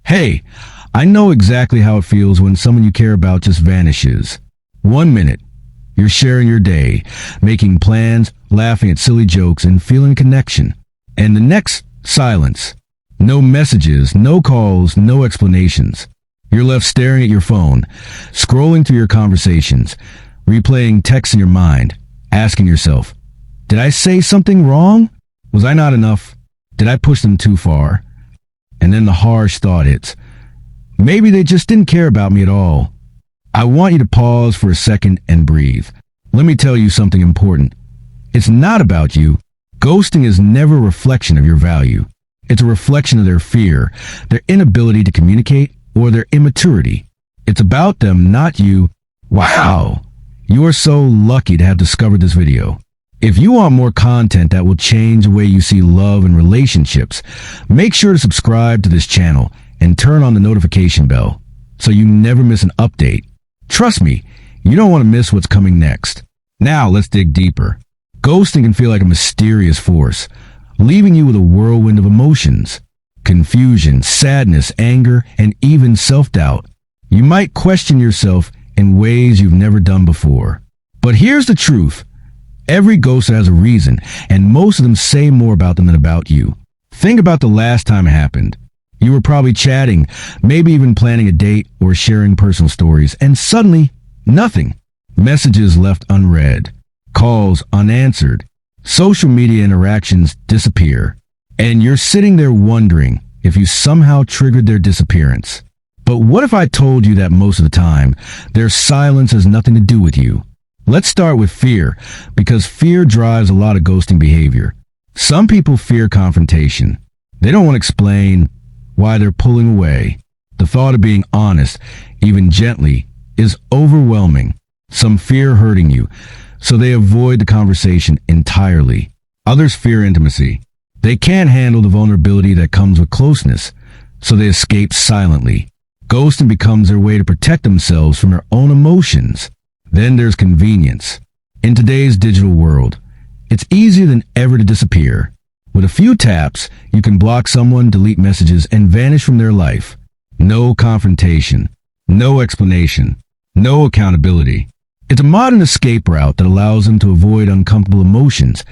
Hey, I know exactly how it feels when someone you care about just vanishes. 1 minute, you're sharing your day, making plans, laughing at silly jokes, and feeling a connection. And the next, silence. No messages, no calls, no explanations. You're left staring at your phone, scrolling through your conversations, replaying texts in your mind, asking yourself, did I say something wrong? Was I not enough? Did I push them too far? And then the harsh thought hits. Maybe they just didn't care about me at all. I want you to pause for a second and breathe. Let me tell you something important. It's not about you. Ghosting is never a reflection of your value. It's a reflection of their fear, their inability to communicate, or their immaturity. It's about them, not you. Wow. You are so lucky to have discovered this video. If you want more content that will change the way you see love and relationships, make sure to subscribe to this channel and turn on the notification bell so you never miss an update. Trust me, you don't want to miss what's coming next. Now let's dig deeper. Ghosting can feel like a mysterious force, leaving you with a whirlwind of emotions. Confusion, sadness, anger, and even self-doubt. You might question yourself in ways you've never done before. But here's the truth. Every ghoster has a reason, and most of them say more about them than about you. Think about the last time it happened. You were probably chatting, maybe even planning a date or sharing personal stories, and suddenly, nothing. Messages left unread, calls unanswered, social media interactions disappear, and you're sitting there wondering if you somehow triggered their disappearance. But what if I told you that most of the time, their silence has nothing to do with you? Let's start with fear, because fear drives a lot of ghosting behavior. Some people fear confrontation. They don't want to explain why they're pulling away. The thought of being honest, even gently, is overwhelming. Some fear hurting you, so they avoid the conversation entirely. Others fear intimacy. They can't handle the vulnerability that comes with closeness, so they escape silently. Ghosting becomes their way to protect themselves from their own emotions. Then there's convenience. In today's digital world, it's easier than ever to disappear. With a few taps, you can block someone, delete messages, and vanish from their life. No confrontation, no explanation, no accountability. It's a modern escape route that allows them to avoid uncomfortable emotions,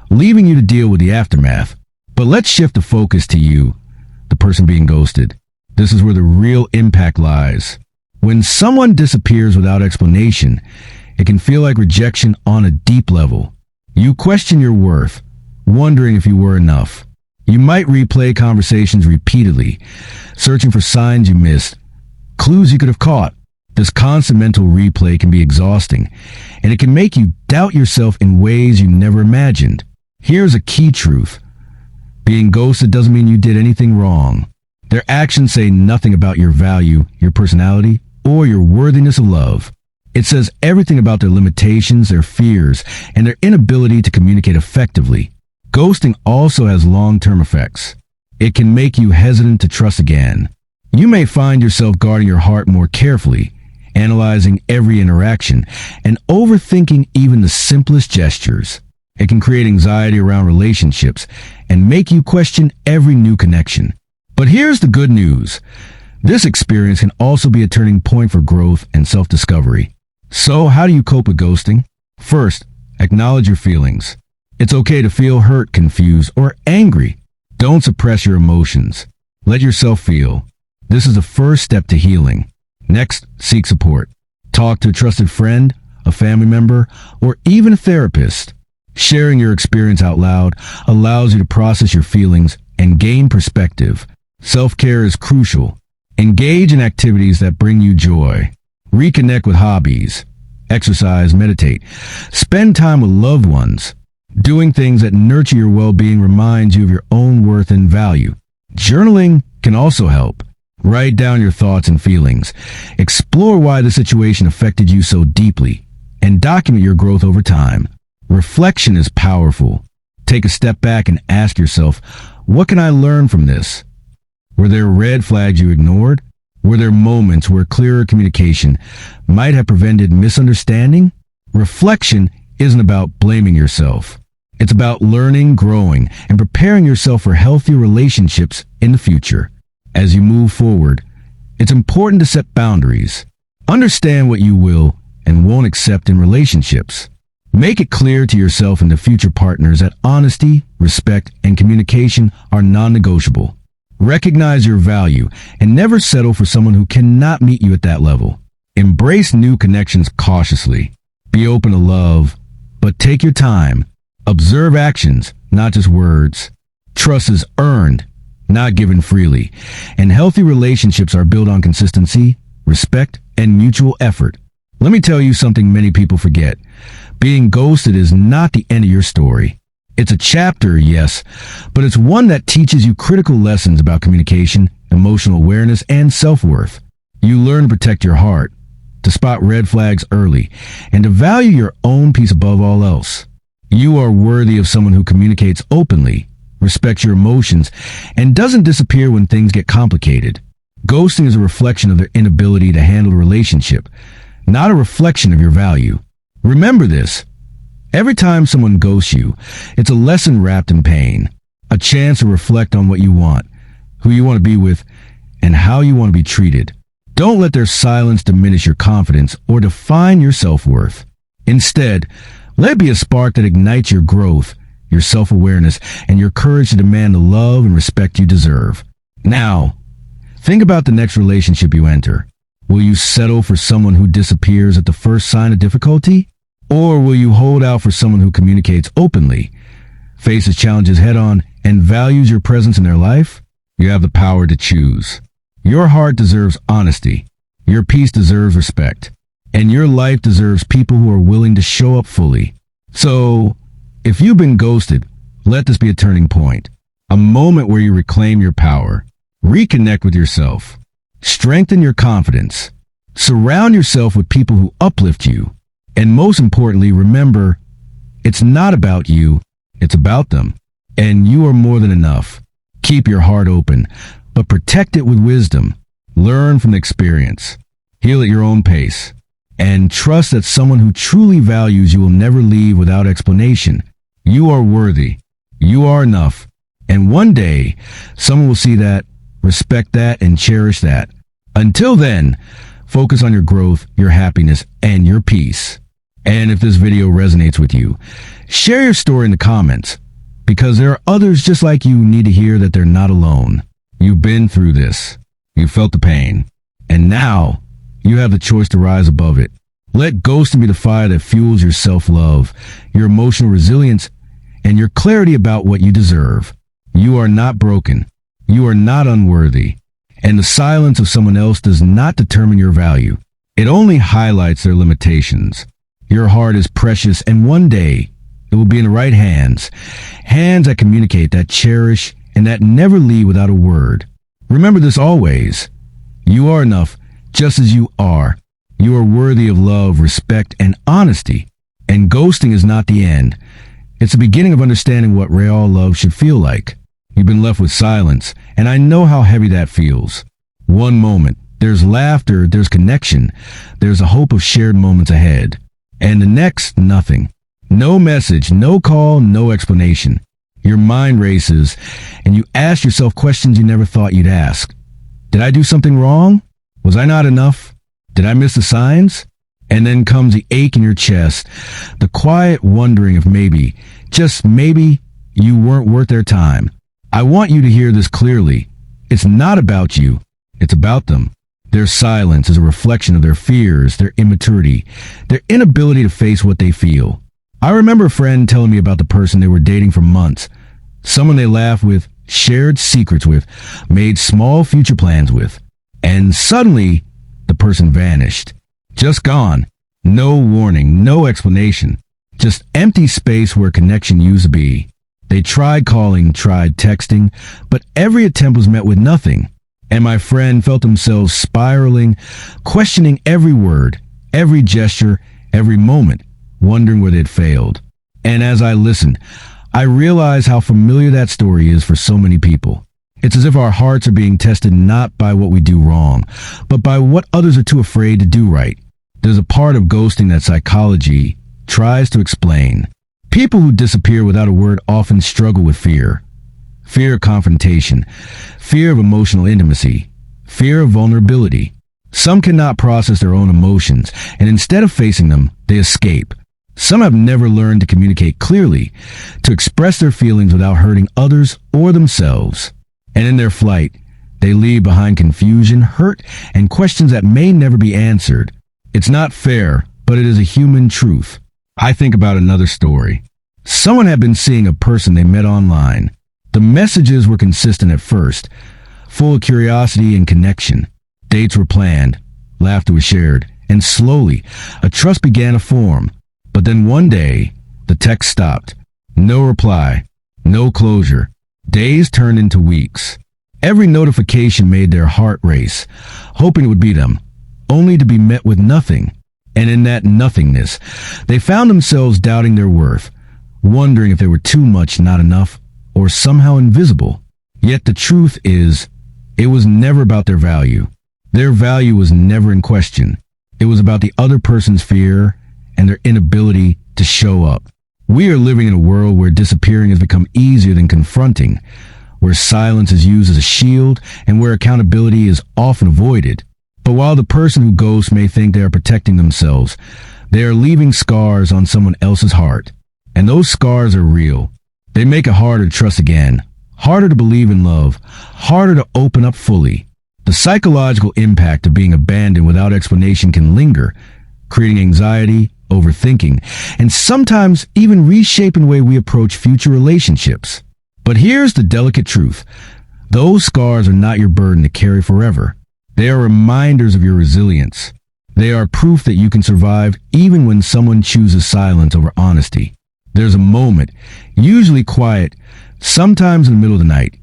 leaving you to deal with the aftermath. But let's shift the focus to you, the person being ghosted. This is where the real impact lies. When someone disappears without explanation, it can feel like rejection on a deep level. You question your worth, wondering if you were enough. You might replay conversations repeatedly, searching for signs you missed, clues you could have caught. This constant mental replay can be exhausting, and it can make you doubt yourself in ways you never imagined. Here's a key truth. Being ghosted doesn't mean you did anything wrong. Their actions say nothing about your value, your personality, or your worthiness of love. It says everything about their limitations, their fears, and their inability to communicate effectively. Ghosting also has long-term effects. It can make you hesitant to trust again. You may find yourself guarding your heart more carefully, analyzing every interaction, and overthinking even the simplest gestures. It can create anxiety around relationships and make you question every new connection. But here's the good news. This experience can also be a turning point for growth and self-discovery. So, how do you cope with ghosting? First, acknowledge your feelings. It's okay to feel hurt, confused, or angry. Don't suppress your emotions. Let yourself feel. This is the first step to healing. Next, seek support. Talk to a trusted friend, a family member, or even a therapist. Sharing your experience out loud allows you to process your feelings and gain perspective. Self-care is crucial. Engage in activities that bring you joy. Reconnect with hobbies. Exercise, meditate. Spend time with loved ones. Doing things that nurture your well-being reminds you of your own worth and value. Journaling can also help. Write down your thoughts and feelings. Explore why the situation affected you so deeply, and document your growth over time. Reflection is powerful. Take a step back and ask yourself, what can I learn from this? Were there red flags you ignored? Were there moments where clearer communication might have prevented misunderstanding? Reflection isn't about blaming yourself. It's about learning, growing, and preparing yourself for healthy relationships in the future. As you move forward, it's important to set boundaries. Understand what you will and won't accept in relationships. Make it clear to yourself and to future partners that honesty, respect, and communication are non-negotiable. Recognize your value and never settle for someone who cannot meet you at that level. Embrace new connections cautiously. Be open to love, but take your time. Observe actions, not just words. Trust is earned, not given freely. And healthy relationships are built on consistency, respect, and mutual effort. Let me tell you something many people forget. Being ghosted is not the end of your story. It's a chapter, yes, but it's one that teaches you critical lessons about communication, emotional awareness, and self-worth. You learn to protect your heart, to spot red flags early, and to value your own peace above all else. You are worthy of someone who communicates openly, respects your emotions, and doesn't disappear when things get complicated. Ghosting is a reflection of their inability to handle a relationship, not a reflection of your value. Remember this. Every time someone ghosts you, it's a lesson wrapped in pain, a chance to reflect on what you want, who you want to be with, and how you want to be treated. Don't let their silence diminish your confidence or define your self-worth. Instead, let it be a spark that ignites your growth, your self-awareness, and your courage to demand the love and respect you deserve. Now, think about the next relationship you enter. Will you settle for someone who disappears at the first sign of difficulty? Or will you hold out for someone who communicates openly, faces challenges head-on, and values your presence in their life? You have the power to choose. Your heart deserves honesty. Your peace deserves respect. And your life deserves people who are willing to show up fully. So, if you've been ghosted, let this be a turning point. A moment where you reclaim your power. Reconnect with yourself. Strengthen your confidence. Surround yourself with people who uplift you. And most importantly, remember, it's not about you, it's about them. And you are more than enough. Keep your heart open, but protect it with wisdom. Learn from experience. Heal at your own pace. And trust that someone who truly values you will never leave without explanation. You are worthy. You are enough. And one day, someone will see that, respect that, and cherish that. Until then, focus on your growth, your happiness, and your peace. And if this video resonates with you, share your story in the comments, because there are others just like you who need to hear that they're not alone. You've been through this. You felt the pain. And now, you have the choice to rise above it. Let ghosting be the fire that fuels your self-love, your emotional resilience, and your clarity about what you deserve. You are not broken. You are not unworthy. And the silence of someone else does not determine your value. It only highlights their limitations. Your heart is precious, and one day it will be in the right hands. Hands that communicate, that cherish, and that never leave without a word. Remember this always. You are enough, just as you are. You are worthy of love, respect, and honesty. And ghosting is not the end. It's the beginning of understanding what real love should feel like. You've been left with silence, and I know how heavy that feels. One moment, there's laughter, there's connection, there's a hope of shared moments ahead. And the next, nothing. No message, no call, no explanation. Your mind races, and you ask yourself questions you never thought you'd ask. Did I do something wrong? Was I not enough? Did I miss the signs? And then comes the ache in your chest, the quiet wondering if maybe, just maybe, you weren't worth their time. I want you to hear this clearly. It's not about you. It's about them. Their silence is a reflection of their fears, their immaturity, their inability to face what they feel. I remember a friend telling me about the person they were dating for months. Someone they laughed with, shared secrets with, made small future plans with. And suddenly, the person vanished. Just gone. No warning, no explanation. Just empty space where connection used to be. They tried calling, tried texting, but every attempt was met with nothing. And my friend felt themselves spiraling, questioning every word, every gesture, every moment, wondering where they'd failed. And as I listened, I realized how familiar that story is for so many people. It's as if our hearts are being tested not by what we do wrong, but by what others are too afraid to do right. There's a part of ghosting that psychology tries to explain. People who disappear without a word often struggle with fear. fear of confrontation, fear of emotional intimacy, fear of vulnerability. Some cannot process their own emotions, and instead of facing them, they escape. Some have never learned to communicate clearly, to express their feelings without hurting others or themselves. And in their flight, they leave behind confusion, hurt, and questions that may never be answered. It's not fair, but it is a human truth. I think about another story. Someone had been seeing a person they met online. The messages were consistent at first, full of curiosity and connection. Dates were planned, laughter was shared, and slowly, a trust began to form. But then one day, the text stopped. No reply, no closure. Days turned into weeks. Every notification made their heart race, hoping it would be them, only to be met with nothing. And in that nothingness, they found themselves doubting their worth, wondering if they were too much, not enough, or somehow invisible. Yet the truth is, it was never about their value. Their value was never in question. It was about the other person's fear and their inability to show up. We are living in a world where disappearing has become easier than confronting, where silence is used as a shield and where accountability is often avoided. But while the person who ghosts may think they are protecting themselves, they are leaving scars on someone else's heart. And those scars are real. They make it harder to trust again, harder to believe in love, harder to open up fully. The psychological impact of being abandoned without explanation can linger, creating anxiety, overthinking, and sometimes even reshaping the way we approach future relationships. But here's the delicate truth. Those scars are not your burden to carry forever. They are reminders of your resilience. They are proof that you can survive even when someone chooses silence over honesty. There's a moment, usually quiet, sometimes in the middle of the night,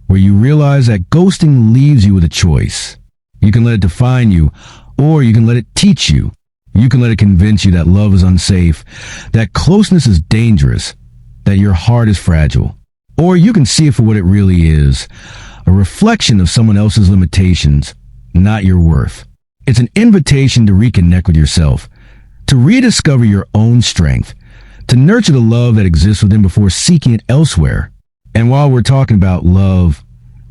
where you realize that ghosting leaves you with a choice. You can let it define you, or you can let it teach you. You can let it convince you that love is unsafe, that closeness is dangerous, that your heart is fragile. Or you can see it for what it really is, a reflection of someone else's limitations, not your worth. It's an invitation to reconnect with yourself, to rediscover your own strength, to nurture the love that exists within before seeking it elsewhere. And while we're talking about love,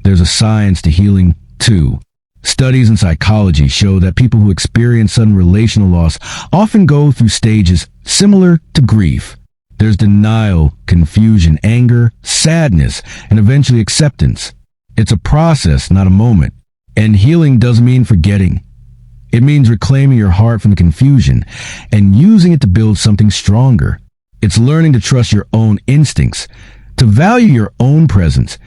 there's a science to healing too. Studies in psychology show that people who experience sudden relational loss often go through stages similar to grief. There's denial, confusion, anger, sadness, and eventually acceptance. It's a process, not a moment. And healing doesn't mean forgetting. It means reclaiming your heart from the confusion and using it to build something stronger. It's learning to trust your own instincts, to value your own presence,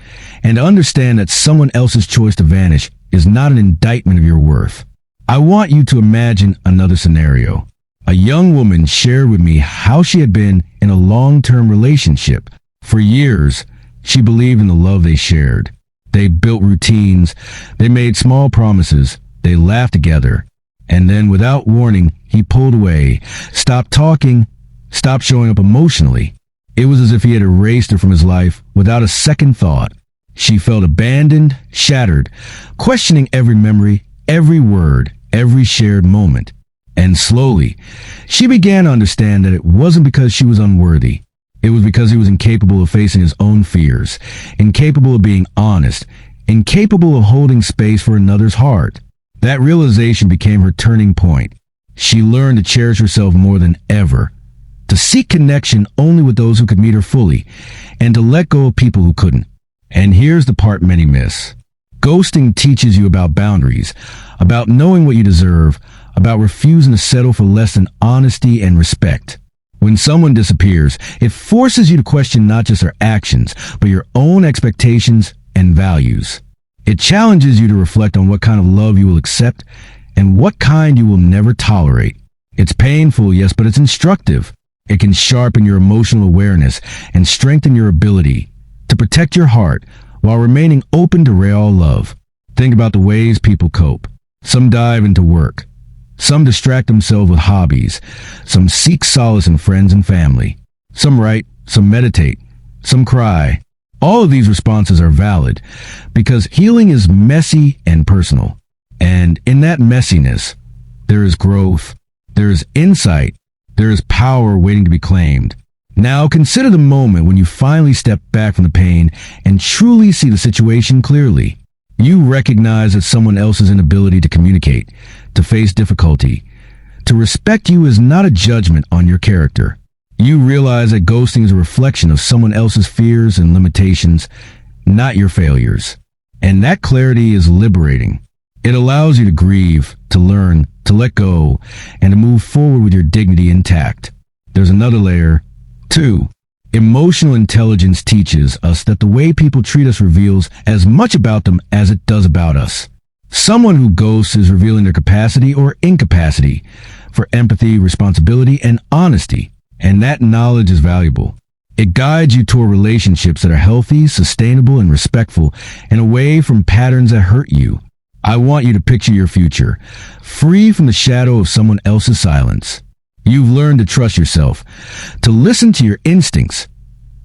and to understand that someone else's choice to vanish is not an indictment of your worth. I want you to imagine another scenario. A young woman shared with me how she had been in a long-term relationship. For years, she believed in the love they shared. They built routines, they made small promises, they laughed together. And then, without warning, he pulled away, stopped talking, stopped showing up emotionally. It was as if he had erased her from his life without a second thought. She felt abandoned, shattered, questioning every memory, every word, every shared moment. And slowly, she began to understand that it wasn't because she was unworthy. It was because he was incapable of facing his own fears, incapable of being honest, incapable of holding space for another's heart. That realization became her turning point. She learned to cherish herself more than ever, to seek connection only with those who could meet her fully, and to let go of people who couldn't. And here's the part many miss. Ghosting teaches you about boundaries, about knowing what you deserve, about refusing to settle for less than honesty and respect. When someone disappears, it forces you to question not just their actions, but your own expectations and values. It challenges you to reflect on what kind of love you will accept and what kind you will never tolerate. It's painful, yes, but it's instructive. It can sharpen your emotional awareness and strengthen your ability to protect your heart while remaining open to real love. Think about the ways people cope. Some dive into work. Some distract themselves with hobbies. Some seek solace in friends and family. Some write, some meditate, some cry. All of these responses are valid because healing is messy and personal. And in that messiness, there is growth, there is insight, there is power waiting to be claimed. Now consider the moment when you finally step back from the pain and truly see the situation clearly. You recognize that someone else's inability to communicate, to face difficulty, to respect you is not a judgment on your character. You realize that ghosting is a reflection of someone else's fears and limitations, not your failures. And that clarity is liberating. It allows you to grieve, to learn, to let go, and to move forward with your dignity intact. There's another layer. 2. Emotional intelligence teaches us that the way people treat us reveals as much about them as it does about us. Someone who ghosts is revealing their capacity or incapacity for empathy, responsibility, and honesty, and that knowledge is valuable. It guides you toward relationships that are healthy, sustainable, and respectful, and away from patterns that hurt you. I want you to picture your future, free from the shadow of someone else's silence. You've learned to trust yourself, to listen to your instincts,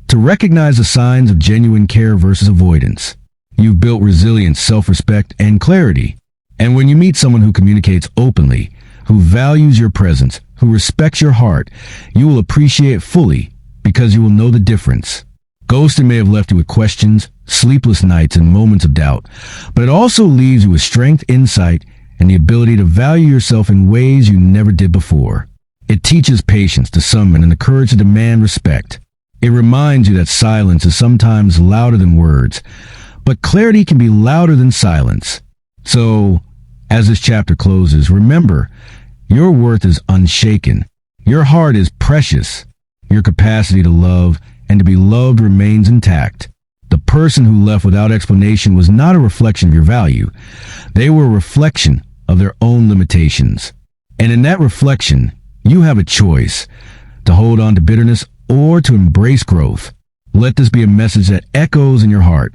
to recognize the signs of genuine care versus avoidance. You've built resilience, self-respect, and clarity. And when you meet someone who communicates openly, who values your presence, who respects your heart, you will appreciate it fully because you will know the difference. Ghosting may have left you with questions, sleepless nights, and moments of doubt, but it also leaves you with strength, insight, and the ability to value yourself in ways you never did before. It teaches patience, discernment, and the courage to demand respect. It reminds you that silence is sometimes louder than words, but clarity can be louder than silence. So, as this chapter closes, remember, your worth is unshaken. Your heart is precious. Your capacity to love and to be loved remains intact. The person who left without explanation was not a reflection of your value. They were a reflection of their own limitations. And in that reflection, you have a choice to hold on to bitterness or to embrace growth. Let this be a message that echoes in your heart.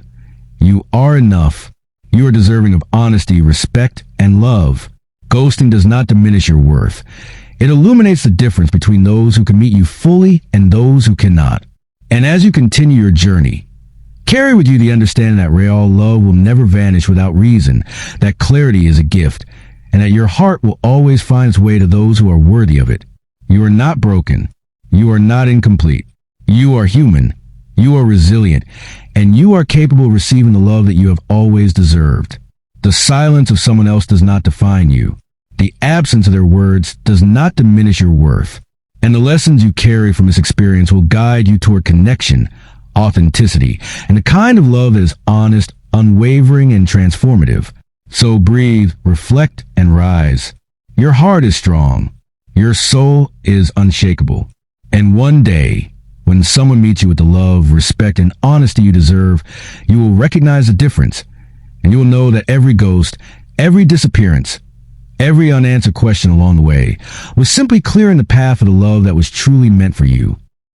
You are enough. You are deserving of honesty, respect, and love. Ghosting does not diminish your worth. It illuminates the difference between those who can meet you fully and those who cannot. And as you continue your journey, carry with you the understanding that real love will never vanish without reason, that clarity is a gift, and that your heart will always find its way to those who are worthy of it. You are not broken. You are not incomplete. You are human. You are resilient. And you are capable of receiving the love that you have always deserved. The silence of someone else does not define you. The absence of their words does not diminish your worth. And the lessons you carry from this experience will guide you toward connection, authenticity, and the kind of love that is honest, unwavering, and transformative. So breathe, reflect, and rise. Your heart is strong. Your soul is unshakable. And one day, when someone meets you with the love, respect, and honesty you deserve, you will recognize the difference. And you will know that every ghost, every disappearance, every unanswered question along the way was simply clearing the path of the love that was truly meant for you.